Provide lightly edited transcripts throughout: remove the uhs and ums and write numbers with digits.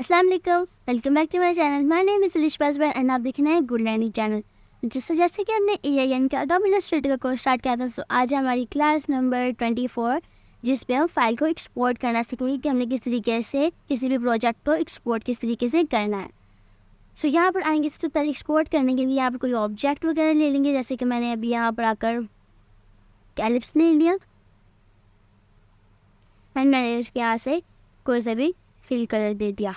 Assalamu-Alikum, welcome back to my channel. My name is Alishba Zubair and आप देख रहे हैं गुड लर्निंग चैनल। जैसे कि हमने यानी कि Adobe Illustrator का कोर्स स्टार्ट किया था, सो आज हमारी क्लास नंबर 24 जिस पे हम फाइल को एक्सपोर्ट करना सीखेंगे कि हमने किस तरीके से किसी भी प्रोजेक्ट को एक्सपोर्ट किस तरीके से करना है। सो यहाँ पर आएंगे, सबसे पहले एक्सपोर्ट करने के लिए यहाँ पर कोई ऑब्जेक्ट वगैरह ले लेंगे। जैसे कि मैंने अभी यहाँ पर आकर एलिप्स ले लिया एंड मैंने इसके यहाँ से कोई सा भी फिल कलर दे दिया।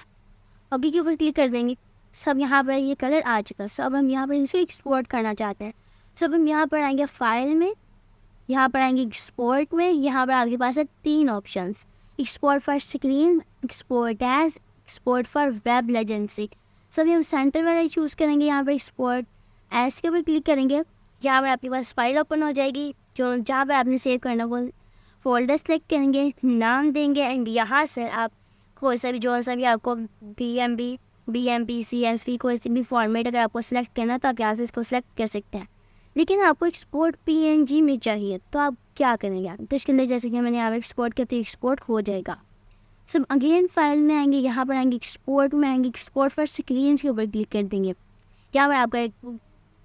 ओके के ऊपर क्लिक कर देंगे। सब यहाँ पर ये कलर आ चुका। सो अब हम यहाँ पर इसको एक्सपोर्ट करना चाहते हैं। सो अब हम यहाँ पर आएंगे फाइल में, यहाँ पर आएंगे एक्सपोर्ट में। यहाँ पर आपके पास है 3 options, export for screen, export as, export for web legacy. So अभी हम सेंटर वाला चूज़ करेंगे। यहाँ पर एक्सपोर्ट एज के ऊपर क्लिक करेंगे। यहाँ पर आपके पास फाइल ओपन हो जाएगी जो जहाँ पर आपने सेव करना वो फोल्डर सेलेक्ट करेंगे, नाम देंगे एंड यहाँ से आप कोई सा भी जो सा भी आपको BMP CSV कोई सी भी फॉर्मेट अगर आपको सेलेक्ट करना तो आप यहाँ से इसको सेलेक्ट कर सकते हैं। लेकिन आपको एक्सपोर्ट PNG में चाहिए तो आप क्या करेंगे? तो इसके लिए जैसे कि मैंने यहाँ पर एक्सपोर्ट किया तो एक्सपोर्ट हो जाएगा। सब अगेन फाइल में आएंगे, यहाँ पर आएंगे एक्सपोर्ट में आएंगे, एक्सपोर्ट फॉर स्क्रीन के ऊपर क्लिक कर देंगे। यहाँ पर आपका एक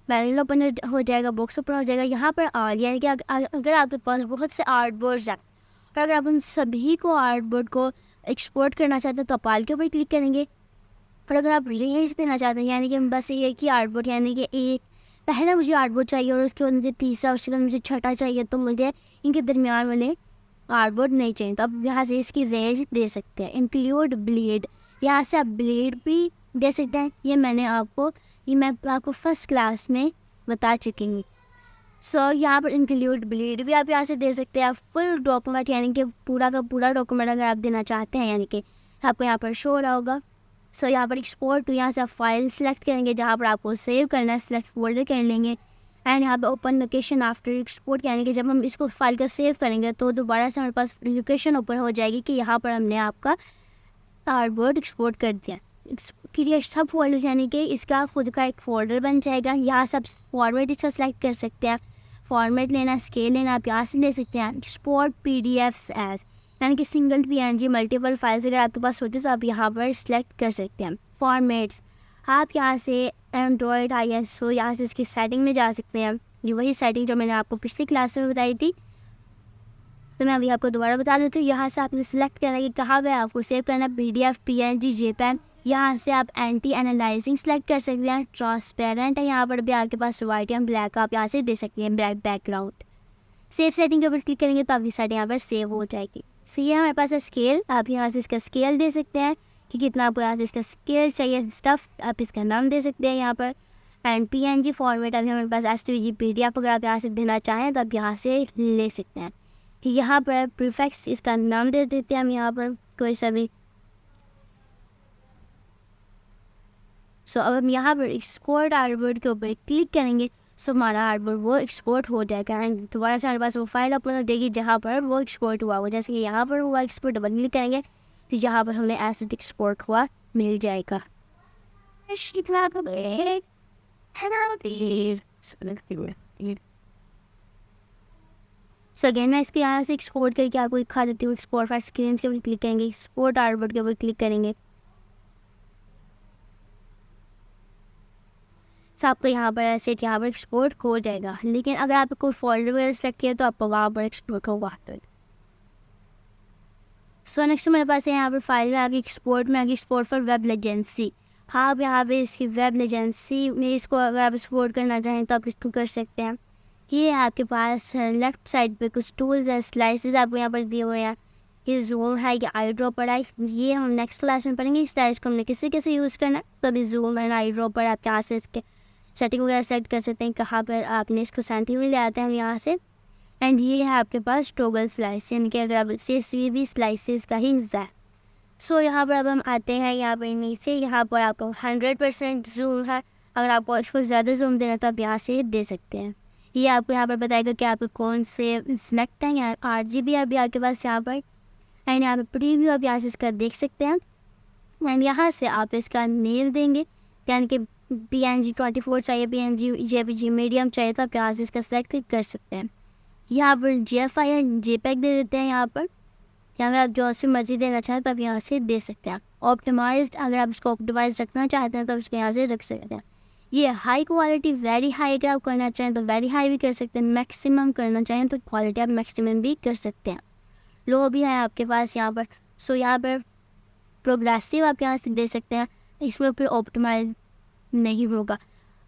पैनल ओपन हो जाएगा, बॉक्स ओपन हो जाएगा। यहाँ पर यानी कि अगर आपके पास बहुत से आर्टबोर्ड्स हैं और अगर आप उन सभी को आर्टबोर्ड को एक्सपोर्ट करना चाहते हैं तो पाल के ऊपर क्लिक करेंगे। और अगर आप रेंज देना चाहते हैं यानी कि बस ये कि आर्टबोर्ड यानी कि एक पहला मुझे आर्टबोर्ड चाहिए और उसके बाद मुझे तीसरा, उसके बाद मुझे छठा चाहिए, तो मुझे इनके दरमियान वाले आर्टबोर्ड नहीं चाहिए, तो आप यहाँ से इसकी रेंज दे सकते हैं। इंक्लूड ब्लेड, यहाँ से आप ब्लेड भी दे सकते हैं। ये मैं आपको फर्स्ट क्लास में बता चुकी हूँ। सो यहाँ पर इंक्लूड ब्लेड भी आप यहाँ से दे सकते हैं। फुल डॉक्यूमेंट यानी कि पूरा का पूरा डॉक्यूमेंट अगर आप देना चाहते हैं यानी कि आपको यहाँ पर शो रहा होगा। सो यहाँ पर एक्सपोर्ट तो यहाँ से आप फाइल सेलेक्ट करेंगे जहाँ पर आपको सेव करना है, सेलेक्ट फोल्डर कर लेंगे एंड यहाँ पर ओपन लोकेशन आफ्टर एक्सपोर्ट यानी कि जब हम इसको फाइल का सेव करेंगे तो दोबारा से हमारे पास लोकेशन ओपन हो जाएगी कि यहाँ पर हमने आपका आर्टबोर्ड एक्सपोर्ट कर दिया। क्रिएट सब फोल्डर्स यानी कि इसका खुद का एक फ़ोल्डर बन जाएगा। यहाँ सब फॉर्मेट इसका सेलेक्ट कर सकते हैं, फॉर्मेट लेना, स्केल लेना आप यहाँ से ले सकते हैं। एक्सपोर्ट PDFs एज यानी कि सिंगल PNG मल्टीपल फाइल्स अगर आपके पास होती है तो आप यहाँ पर सिलेक्ट कर सकते हैं। फॉर्मेट्स आप यहाँ से एंड्रॉयड ISO यहाँ से इसकी सेटिंग में जा सकते हैं। ये वही सेटिंग जो मैंने आपको पिछली क्लास में बताई थी, तो मैं अभी आपको दोबारा बता देती हूँ। यहाँ से आपने सेलेक्ट करना है कि कहाँ पे आपको सेव करना है, PDF PNG JPEG। यहाँ से आप एंटी एनालाइजिंग सेलेक्ट कर सकते हैं। ट्रांसपेरेंट है, यहाँ पर भी आपके पास वाइट या ब्लैक आप यहाँ से दे सकते हैं, ब्लैक बैकग्राउंड। सेव सेटिंग के ऊपर क्लिक करेंगे तो आपकी सेटिंग यहाँ पर सेव हो जाएगी। सो ये हमारे पास है स्केल, आप यहाँ से इसका स्केल दे सकते हैं कि कितना आपको यहाँ से इसका स्केल चाहिए। स्टफ आप इसका नाम दे सकते हैं यहाँ पर एंड PNG फॉर्मेट अभी हमारे पास SVG PDF अगर आप यहाँ से देना चाहें तो आप यहाँ से ले सकते हैं। यहाँ पर प्रीफिक्स इसका नाम दे देते हैं हम यहाँ पर कोई सा भी। सो अब हम यहाँ पर एक्सपोर्ट आर्टबोर्ड के ऊपर क्लिक करेंगे। सो हमारा आर्टबोर्ड वो एक्सपोर्ट हो जाएगा एंड दोबारा से हमारे पास वो फाइल ओपन हो जाएगी जहाँ पर वो एक्सपोर्ट हुआ होगा। जैसे कि यहाँ पर हुआ एक्सपोर्ट, डबल क्लिक करेंगे तो यहाँ पर हमें एसिड एक्सपोर्ट हुआ मिल जाएगा। सो अगेन मैं इसके यहाँ से एक्सपोर्ट करके आपको दिखा देती हूँ। एक्सपोर्ट फॉर स्क्रीन के ऊपर क्लिक करेंगे, एक्सपोर्ट आर्टबोर्ड के ऊपर क्लिक करेंगे। सो आपको यहाँ पर एसेट यहाँ पर एक्सपोर्ट हो जाएगा। लेकिन अगर आप कोई फोल्डर वगैरह सेलेक्ट किया तो आपको वहाँ पर एक्सपोर्ट होगा। सो नेक्स्ट मेरे पास है यहाँ पर फाइल में आगे एक्सपोर्ट में आगे एक्सपोर्ट फॉर वेब लेजेंसी। हाँ आप यहाँ पे इसकी वेब लेजेंसी में इसको अगर आप एक्सपोर्ट करना चाहें तो आप इसको कर सकते हैं। ये आपके पास लेफ्ट साइड पे कुछ टूल्स हैं, स्लाइसेस आपको यहाँ पर दिए हुए हैं। ये जूम है, ये आई ड्रॉपर है, ये हम नेक्स्ट क्लास में पढ़ेंगे। इस स्लाइस को हमने कैसे यूज़ करना है। तो अभी जूम एंड आई ड्रॉपर आप यहाँ से इसके सेटिंग वगैरह सेट कर सकते हैं कहाँ पर आपने इसको सेंटर में ले आते हैं हम यहाँ से। एंड ये है आपके पास टॉगल स्लाइस यानी कि अगर आप CSV स्लाइसेस का ही हिस्सा है। सो यहाँ पर अब हम आते हैं यहाँ पर नीचे, यहाँ पर आपको 100% जूम है। अगर आपको इसको ज़्यादा जूम देना तो आप यहाँ से दे सकते हैं। ये आपको यहाँ पर बताएगा कि आपको कौन से सिलेक्ट हैं। यहाँ RGB अभी आपके पास यहाँ पर एंड यहाँ पर प्रीव्यू आप यहाँ से इसका देख सकते हैं एंड यहाँ से आप इसका नेम देंगे यानी कि PNG 24 चाहिए, PNG JPG मीडियम चाहिए तो आप यहाँ से इसका सेलेक्ट कर सकते हैं। यहाँ पर GFI या JPEG दे देते हैं यहाँ पर या अगर आप जो सी मर्जी देना चाहें तो आप यहाँ से दे सकते हैं। ऑप्टिमाइज्ड, अगर आप इसको ऑप्टिमाइज रखना चाहते हैं तो इसको यहाँ से रख सकते हैं। ये हाई क्वालिटी, वेरी हाई अगर आप करना चाहें तो वेरी हाई भी कर सकते हैं, मैक्सिमम करना चाहें तो क्वालिटी आप मैक्सिमम भी कर सकते हैं। लो भी है आपके पास यहाँ पर। सो यहाँ पर प्रोग्रेसिव आप यहाँ से दे सकते हैं, इसमें फिर ऑप्टिमाइज नहीं होगा।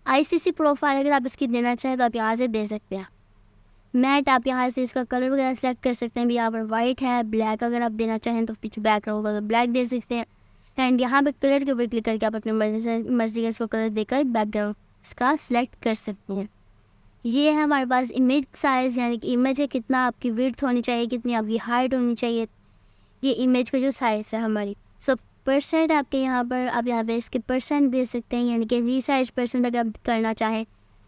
आईसीसी प्रोफाइल अगर आप इसकी देना चाहें तो आप यहाँ से दे सकते हैं। मैट आप यहाँ से इसका कलर वगैरह सेलेक्ट कर सकते हैं, भी यहाँ पर वाइट है। ब्लैक अगर आप देना चाहें तो पीछे बैकग्राउंड होगा तो ब्लैक दे सकते हैं। एंड यहाँ पर कलर के ऊपर क्लिक करके आप अपनी मर्जी का इसको कलर देकर बैकग्राउंड इसका सिलेक्ट कर सकते हैं। ये है हमारे पास इमेज साइज़, यानी कि इमेज है कितना आपकी विड्थ होनी चाहिए, कितनी आपकी हाइट होनी चाहिए, ये इमेज का जो साइज़ है हमारी। सो परसेंट आपके यहाँ पर आप यहाँ पे इसके परसेंट दे सकते हैं, यानी कि रीसाइज परसेंट अगर आप करना चाहें।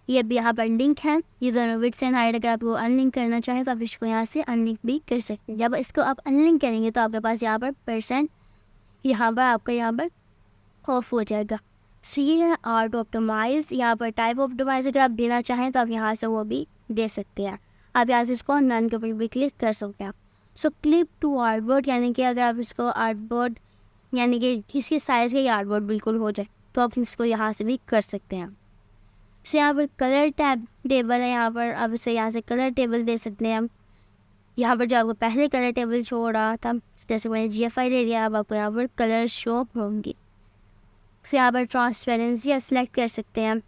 ये भी यहाँ पर लिंक है, ये दोनों विड्थ एंड हाइट अगर आपको अनलिंक करना चाहें तो आप इसको यहाँ से अनलिंक भी कर सकते हैं। जब इसको आप अनलिंक करेंगे तो आपके पास यहाँ पर परसेंट यहाँ पर आपका यहाँ पर ऑफ हो जाएगा। सो ये है आर्ट ऑप्टिमाइज। यहाँ पर टाइप ऑप्टिमाइज अगर आप देना चाहें तो आप यहाँ से वो भी दे सकते हैं। आप यहाँ से इसको नन के ऊपर भी क्लिक कर सकते हैं। सो क्लिप टू आर्टबोर्ड, यानी कि अगर आप इसको आर्टबोर्ड यानी कि इसके साइज़ का आर्टबोर्ड बिल्कुल हो जाए तो आप इसको यहाँ से भी कर सकते हैं। सो यहाँ पर कलर टैब टेबल है, यहाँ पर आप इसे यहाँ से कलर टेबल दे सकते हैं। यहाँ पर जो आपको पहले कलर टेबल शो हो रहा था, जैसे मैंने GFI ले लिया, अब आपको यहाँ पर कलर शो होंगी। सो यहाँ पर ट्रांसपेरेंसी सेलेक्ट कर सकते हैं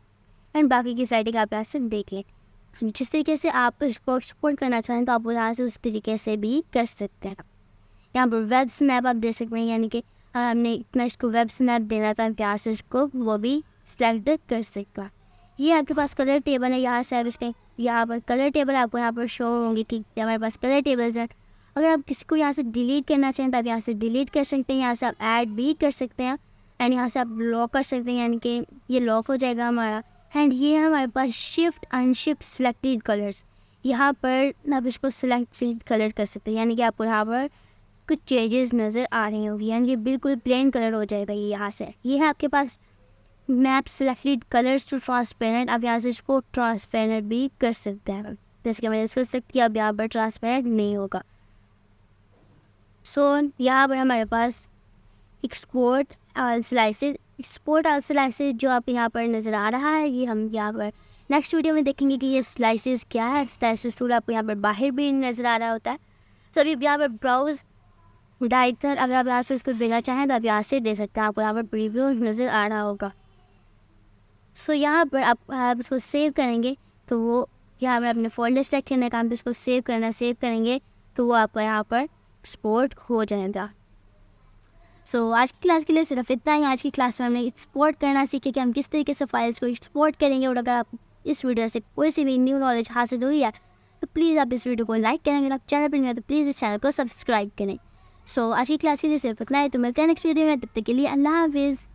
एंड बाकी की सेटिंग आप यहाँ से देख लें। जिस तरीके से आप इसको एक्सपोर्ट करना चाहें तो आप यहाँ से उस तरीके से भी कर सकते हैं। यहाँ पर वेब स्नैप आप दे सकते हैं, यानी कि हमने इतना इसको वेब स्नैप देना था, यहाँ से इसको वो भी सिलेक्ट कर सकता। ये आपके पास कलर टेबल है, यहाँ से आप इसके यहाँ पर कलर टेबल आपको यहाँ पर शो होंगे कि हमारे पास कलर टेबल्स हैं। अगर आप किसी को यहाँ से डिलीट करना चाहें तो आप यहाँ से डिलीट कर सकते हैं, यहाँ से आप ऐड भी कर सकते हैं एंड यहाँ से आप लॉक कर सकते हैं, यानी कि ये लॉक हो जाएगा हमारा। एंड ये है हमारे पास शिफ्ट अनशिफ्ट सिलेक्टेड कलर्स, यहाँ पर आप इसको सिलेक्टेड कलर कर सकते हैं, यानी कि आपको यहाँ पर कुछ चेंजेस नज़र आ रही होंगी, यानी कि बिल्कुल प्लेन कलर हो जाएगा ये यहाँ से। ये है आपके पास map selected colours to transparent, आप यहाँ से इसको ट्रांसपेरेंट भी कर सकते हैं। जैसे कि मैंने इसको सेलेक्ट किया, अब यहाँ पर ट्रांसपेरेंट नहीं होगा। सो यहाँ पर हमारे पास एक्सपोर्ट ऑल स्लाइसेस जो आप यहाँ पर नज़र आ रहा है, ये हम यहाँ पर नेक्स्ट वीडियो में देखेंगे कि ये स्लाइसेस क्या है। स्लाइसेस टूल आपको यहाँ पर बाहर भी नज़र आ रहा होता है। तो अभी यहाँ पर ब्राउज डायरेक्टर, अगर आप यहाँ से इसको देना चाहें तो आप यहाँ से दे सकते हैं, आपको यहाँ पर प्रीव्यू नज़र आ रहा होगा। सो यहाँ पर आप इसको सेव करेंगे तो वो यहाँ पर अपने फोल्डर सेलेक्ट करने का, आप इसको सेव करेंगे तो वो आपका यहाँ पर एक्सपोर्ट हो जाएगा। सो आज की क्लास के लिए सिर्फ इतना ही। आज की क्लास में हमने एक्सपोर्ट करना सीखे कि हम किस तरीके से फाइल्स को एक्सपोर्ट करेंगे। और अगर आप इस वीडियो से कोई सी भी न्यू नॉलेज हासिल हुई है तो प्लीज़ आप इस वीडियो को लाइक करें। अगर आप चैनल पर नहीं हैं तो प्लीज़ इस चैनल को सब्सक्राइब करें। सो आज की क्लास के लिए सिर्फ इतना ही, तो मिलते हैं नेक्स्ट वीडियो में। तब तक के लिए अल्लाह हाफिज़।